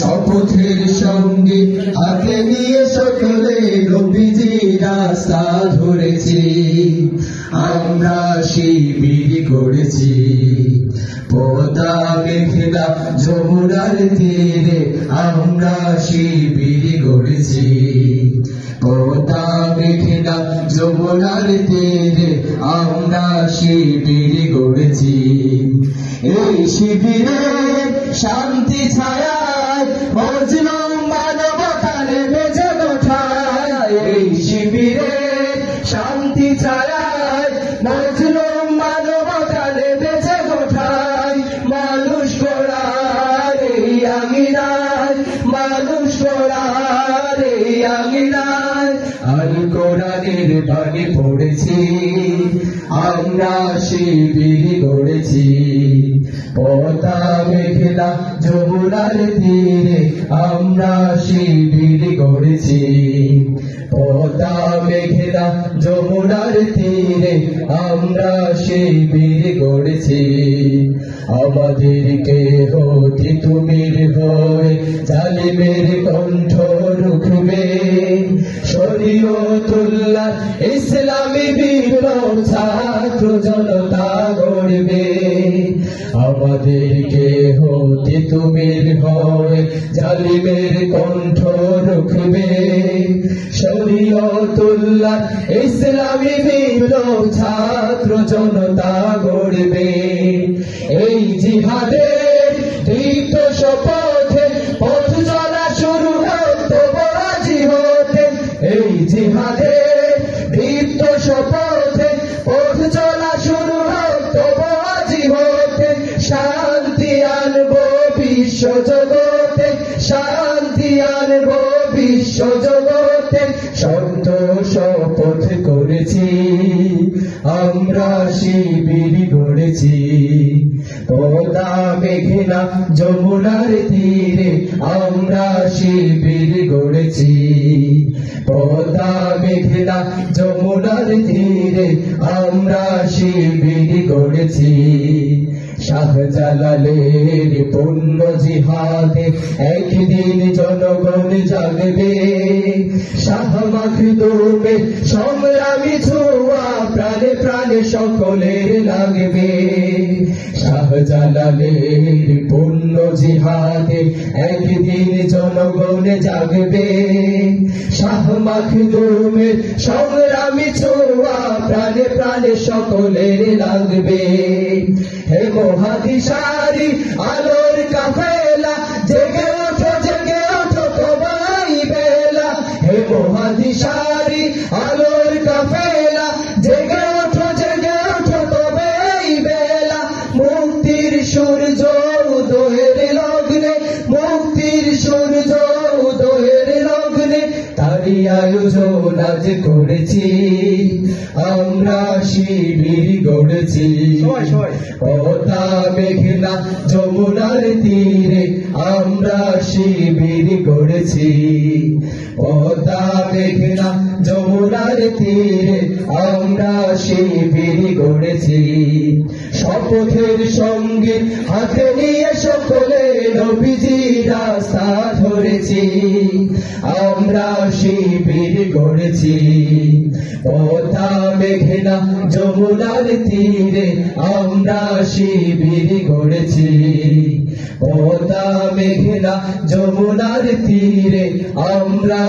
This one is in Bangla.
শপথের সঙ্গে হাতে নিয়ে সকলে নবীজি রাস্তা ধরেছি, আমরা শিবির করেছি পদ্মা মেঘনা যমুনার তীরে, আমরা শিবির গড়েছি পদ্মা মেঘনা যমুনার তীরে, আমরা শিবির গড়েছি। এই শিবিরে শান্তি ছায়ায় মজলুম মানবতার বেজে ওঠায়, এই শিবিরে শান্তি ছায়ায় মজলুম মানবতার বেজে ওঠায়, মানুষ গড়ার এই আঙিনায়, মানুষ গড়ার এই আঙিনায় আল কোরআনের বাণী পড়েছি, আমরা শিবির গড়েছি পদ্মা মেঘনা যমুনার তীরে, আমরা শিবির গড়েছি পদ্মা মেঘনা যমুনার তীরে, আমরা শিবির গড়েছি। আমাদেরকে হতে তুমির হয়ে জালিমের কণ্ঠ রুখবে, শরীয়তুল্লাহ ইসলামী বিপ্লব ছাত্র জনতা গড়বে। আমাদেরকে হতে তুমির হয়ে জালিমের কণ্ঠ রুখবে, শরীয়তুল্লাহ ইসলামী বিপ্লব ছাত্র জনতা গড়বে। এই জিহাদের দীপ্ত শপথে পথ চলা শুরু হতো বাজি হতে, এই জিহাদের দীপ্ত শপথে পথ চলা শুরু হতো বাজি হতে, শান্তি আনবো বিশ্ব জগতে, শান্তি আনবো বিশ্ব জগতে, সত্য শপথ করেছি, আমরা শিবির গড়েছি পদ্মা মেঘনা যমুনার তীরে, আমরা শিবির গড়েছি পদ্মা মেঘনা যমুনার তীরে, আমরা শিবির গড়েছি। শাহজালালের পূর্ণ জিহাদে একদিন জনগণ জাগবে, শাহ মাখদুমের সংগ্রামী ছোঁয়া প্রাণে প্রাণে সকলের লাগবে। শাহজালালের পূর্ণ জিহাদে একদিন জনগণ জাগবে, শাহ মাখদুমের সংগ্রামী ছোঁয়া প্রাণে প্রাণে সকলের লাগবে। হে মহাদিশারি আলোর কাফেলা, জেগে ওঠো সবাই বেলা, হে মহাদিশারি আলোর কাফেলা, জেগে ওঠো সবাই বেলা। মুক্তির সূর্য উদয়ের লগ্নে, মুক্তির সূর্য উদয়ের লগ্নে, তারই আয়োজন আজ করেছি, আমরা শিবির গড়েছি পদ্মা মেঘনা যমুনার তীরে, আমরা শিবির গড়েছি পদ্মা মেঘনা যমুনার তীরে, আমরা শিবির গড়েছি। শপথের সঙ্গে হাতে নিয়ে সকলে নবীজি রাস্তা ধরেছি, আমরা শিবির গড়েছি পদ্মা মেঘনা যমুনার তীরে, আমরা শিবির গড়েছি পদ্মা মেঘনা যমুনার তীরে, আমরা